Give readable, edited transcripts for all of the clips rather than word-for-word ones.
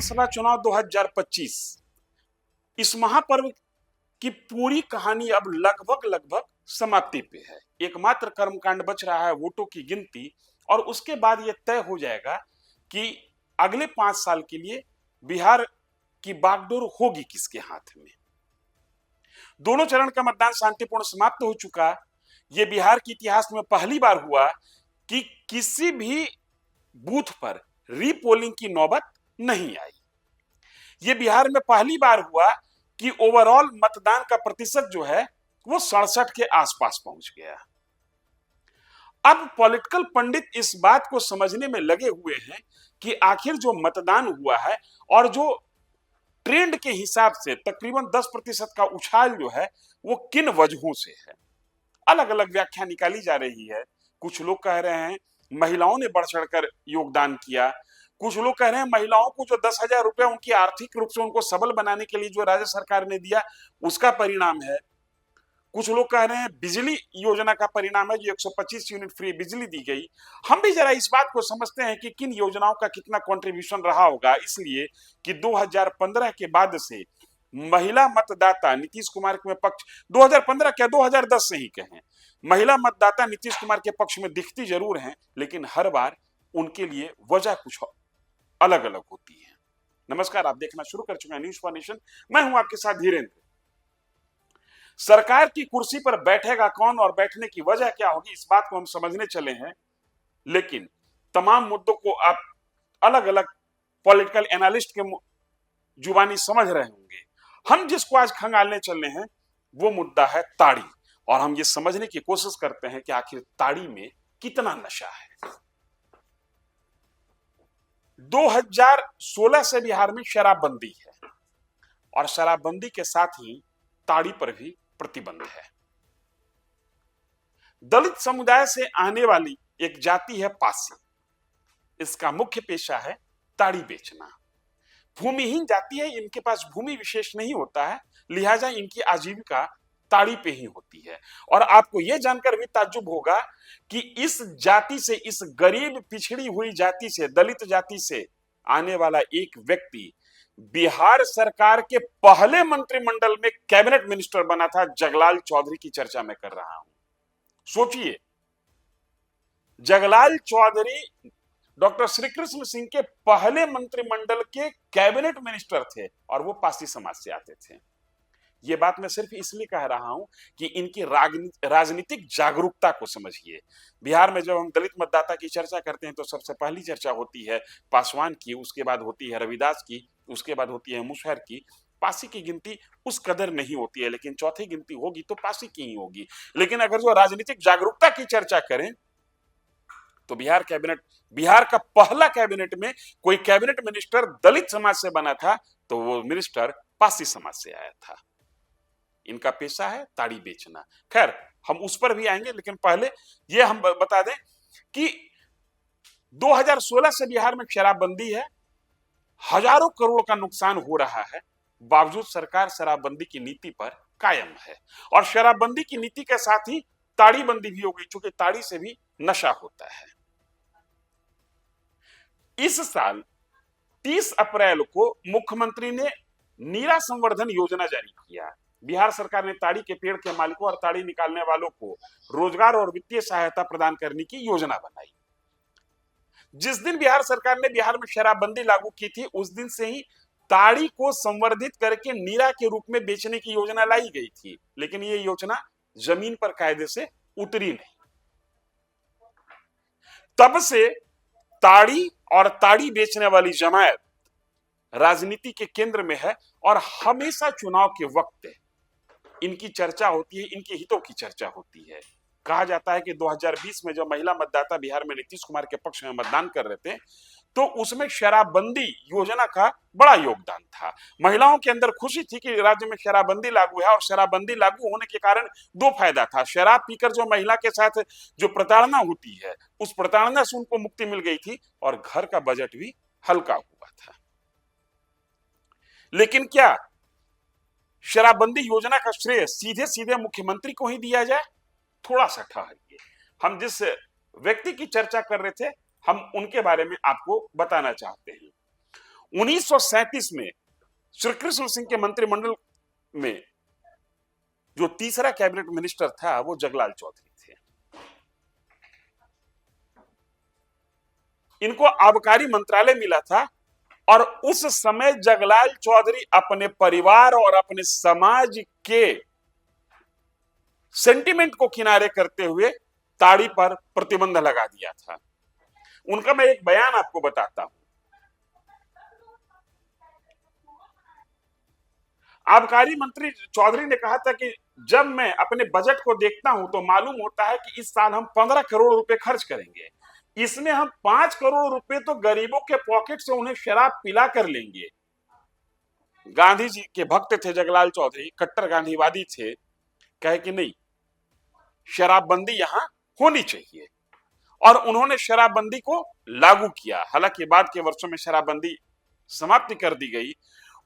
विधानसभा चुनाव 2025 इस महापर्व की पूरी कहानी अब लगभग समाप्ति पे है। एकमात्र कर्मकांड बच रहा है वोटों की गिनती, और उसके बाद यह तय हो जाएगा कि अगले 5 साल के लिए बिहार की बागडोर होगी किसके हाथ में। दोनों चरण का मतदान शांतिपूर्ण समाप्त हो चुका। यह बिहार के इतिहास में पहली बार हुआ कि किसी भी बूथ पर रीपोलिंग की नौबत नहीं आई। यह बिहार में पहली बार हुआ कि ओवरऑल मतदान का प्रतिशत जो है वो 67 के आसपास पहुंच गया। अब पॉलिटिकल पंडित इस बात को समझने में लगे हुए हैं कि आखिर जो मतदान हुआ है और जो ट्रेंड के हिसाब से तकरीबन 10% का उछाल जो है वो किन वजहों से है। अलग अलग व्याख्या निकाली जा रही है। कुछ लोग कह रहे हैं महिलाओं ने बढ़ चढ़कर योगदान किया। कुछ लोग कह रहे हैं महिलाओं को जो 10,000 रुपए उनकी आर्थिक रूप से उनको सबल बनाने के लिए जो राज्य सरकार ने दिया उसका परिणाम है। कुछ लोग कह रहे हैं बिजली योजना का परिणाम है, जो 125 यूनिट फ्री बिजली दी गई। हम भी जरा इस बात को समझते हैं कि किन योजनाओं का कितना कंट्रीब्यूशन रहा होगा, इसलिए कि 2015 के बाद से महिला मतदाता नीतीश कुमार के पक्ष 2015 क्या 2010 से ही कहें, महिला मतदाता नीतीश कुमार के पक्ष में दिखती जरूर हैं, लेकिन हर बार उनके लिए वजह कुछ अलग अलग होती है। नमस्कार, आप देखना शुरू कर चुके हैं न्यूज़ फॉर नेशन। मैं हूं आपके साथ धीरेन्द्र। सरकार की कुर्सी पर बैठेगा कौन और बैठने की वजह क्या होगी, इस बात को हम समझने चले हैं, लेकिन तमाम मुद्दों को आप अलग अलग पॉलिटिकल एनालिस्ट के जुबानी समझ रहे होंगे। हम जिसको आज खंगालने चलने हैं वो मुद्दा है ताड़ी, और हम ये समझने की कोशिश करते हैं कि आखिर ताड़ी में कितना नशा है। 2016 से बिहार में शराबबंदी है, और शराबबंदी के साथ ही ताड़ी पर भी प्रतिबंध है। दलित समुदाय से आने वाली एक जाति है पासी। इसका मुख्य पेशा है ताड़ी बेचना। भूमिहीन जाति है, इनके पास भूमि विशेष नहीं होता है, लिहाजा इनकी आजीविका ताड़ी पे ही होती है। और आपको यह जानकर भी ताज्जुब होगा कि इस जाति से, इस गरीब पिछड़ी हुई जाति से, दलित जाति से आने वाला एक व्यक्ति बिहार सरकार के पहले मंत्रिमंडल में कैबिनेट मिनिस्टर बना था। जगलाल चौधरी की चर्चा मैं कर रहा हूं। सोचिए, जगलाल चौधरी डॉक्टर श्री कृष्ण सिंह के पहले मंत्रिमंडल के कैबिनेट मिनिस्टर थे, और वो पासी समाज से आते थे। ये बात मैं सिर्फ इसलिए कह रहा हूं कि इनकी राजनीतिक जागरूकता को समझिए। बिहार में जब हम दलित मतदाता की चर्चा करते हैं तो सबसे पहली चर्चा होती है पासवान की, उसके बाद होती है रविदास की, उसके बाद होती है मुशहर की। पासी की गिनती उस कदर नहीं होती है, लेकिन चौथी गिनती होगी तो पासी की ही होगी। लेकिन अगर जो राजनीतिक जागरूकता की चर्चा करें तो बिहार का पहला कैबिनेट में कोई कैबिनेट मिनिस्टर दलित समाज से बना था तो वो मिनिस्टर पासी समाज से आया था। इनका पेशा है ताड़ी बेचना। खैर, हम उस पर भी आएंगे, लेकिन पहले ये हम बता दें कि 2016 से बिहार में शराबबंदी है। हजारों करोड़ का नुकसान हो रहा है, बावजूद सरकार शराबबंदी की नीति पर कायम है। और शराबबंदी की नीति के साथ ही ताड़ी बंदी भी हो गई, क्योंकि ताड़ी से भी नशा होता है। इस साल 30 अप्रैल को मुख्यमंत्री ने नीरा संवर्धन योजना जारी किया। बिहार सरकार ने ताड़ी के पेड़ के मालिकों और ताड़ी निकालने वालों को रोजगार और वित्तीय सहायता प्रदान करने की योजना बनाई। जिस दिन बिहार सरकार ने बिहार में शराबबंदी लागू की थी, उस दिन से ही ताड़ी को संवर्धित करके नीरा के रूप में बेचने की योजना लाई गई थी, लेकिन ये योजना जमीन पर कायदे से उतरी नहीं। तब से ताड़ी और ताड़ी बेचने वाली जमायत राजनीति के केंद्र में है, और हमेशा चुनाव के वक्त इनकी चर्चा होती है, इनके हितों की चर्चा होती है। कहा जाता है कि 2020 में जब महिला मतदाता बिहार में नीतीश कुमार के पक्ष में मतदान कर रहे थे तो उसमें शराबबंदी योजना का बड़ा योगदान था। महिलाओं के अंदर खुशी थी कि राज्य में शराबबंदी लागू है, और शराबबंदी लागू होने के कारण 2 फायदा था। शराब पीकर जो महिला के साथ जो प्रताड़ना होती है, उस प्रताड़ना से उनको मुक्ति मिल गई थी, और घर का बजट भी हल्का हुआ था। लेकिन क्या शराबबंदी योजना का श्रेय सीधे सीधे मुख्यमंत्री को ही दिया जाए? थोड़ा सा ठहरिए, हम जिस व्यक्ति की चर्चा कर रहे थे हम उनके बारे में आपको बताना चाहते हैं। 1937 में श्री कृष्ण सिंह के मंत्रिमंडल में जो तीसरा कैबिनेट मिनिस्टर था वो जगलाल चौधरी थे। इनको आबकारी मंत्रालय मिला था और उस समय जगलाल चौधरी अपने परिवार और अपने समाज के सेंटिमेंट को किनारे करते हुए ताड़ी पर प्रतिबंध लगा दिया था। उनका मैं एक बयान आपको बताता हूं। आबकारी मंत्री चौधरी ने कहा था कि जब मैं अपने बजट को देखता हूं तो मालूम होता है कि इस साल हम 15 करोड़ रुपए खर्च करेंगे, इसमें हम 5 करोड़ रुपए तो गरीबों के पॉकेट से उन्हें शराब पिला कर लेंगे। गांधी जी के भक्त थे जगलाल चौधरी, कट्टर गांधीवादी थे, कहे कि नहीं, शराबबंदी यहां होनी चाहिए और उन्होंने शराबबंदी को लागू किया। हालांकि बाद के वर्षों में शराबबंदी समाप्त कर दी गई।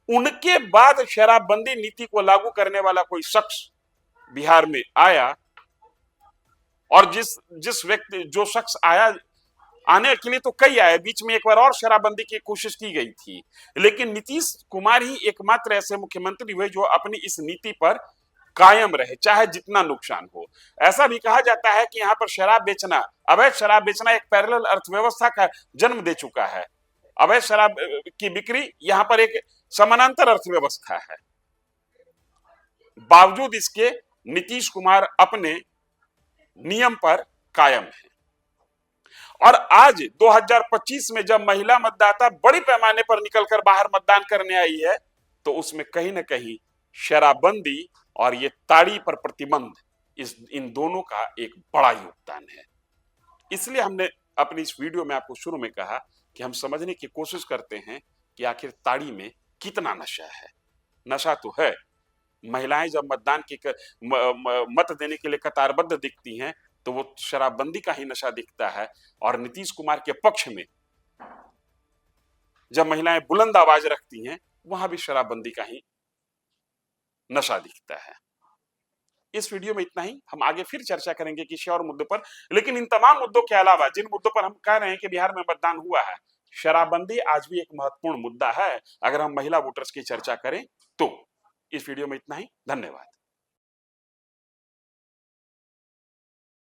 उनके बाद शराबबंदी नीति को लागू करने वाला कोई शख्स बिहार में आया और जो शख्स आया, आने के लिए तो कई आए, बीच में एक बार और शराबबंदी की कोशिश की गई थी, लेकिन नीतीश कुमार ही एकमात्र ऐसे मुख्यमंत्री हुए जो अपनी इस नीति पर कायम रहे, चाहे जितना नुकसान हो। ऐसा भी कहा जाता है कि यहाँ पर शराब बेचना, अवैध शराब बेचना एक पैरेलल अर्थव्यवस्था का जन्म दे चुका है। अवैध शराब की बिक्री यहाँ पर एक समानांतर अर्थव्यवस्था है। बावजूद इसके नीतीश कुमार अपने नियम पर कायम है। और आज 2025 में जब महिला मतदाता बड़ी पैमाने पर निकलकर बाहर मतदान करने आई है, तो उसमें कहीं ना कहीं शराबबंदी और ये ताड़ी पर प्रतिबंध, इन दोनों का एक बड़ा योगदान है। इसलिए हमने अपनी इस वीडियो में आपको शुरू में कहा कि हम समझने की कोशिश करते हैं कि आखिर ताड़ी में कितना नशा है। नशा तो है, महिलाएं जब मतदान की मत देने के लिए कतारबद्ध दिखती हैं तो वो शराबबंदी का ही नशा दिखता है, और नीतीश कुमार के पक्ष में जब महिलाएं बुलंद आवाज रखती हैं वहां भी शराबबंदी का ही नशा दिखता है। इस वीडियो में इतना ही। हम आगे फिर चर्चा करेंगे किसी और मुद्दों पर, लेकिन इन तमाम मुद्दों के अलावा जिन मुद्दों पर हम कह रहे हैं कि बिहार में मतदान हुआ है, शराबबंदी आज भी एक महत्वपूर्ण मुद्दा है। अगर हम महिला वोटर्स की चर्चा करें तो इस वीडियो में इतना ही। धन्यवाद।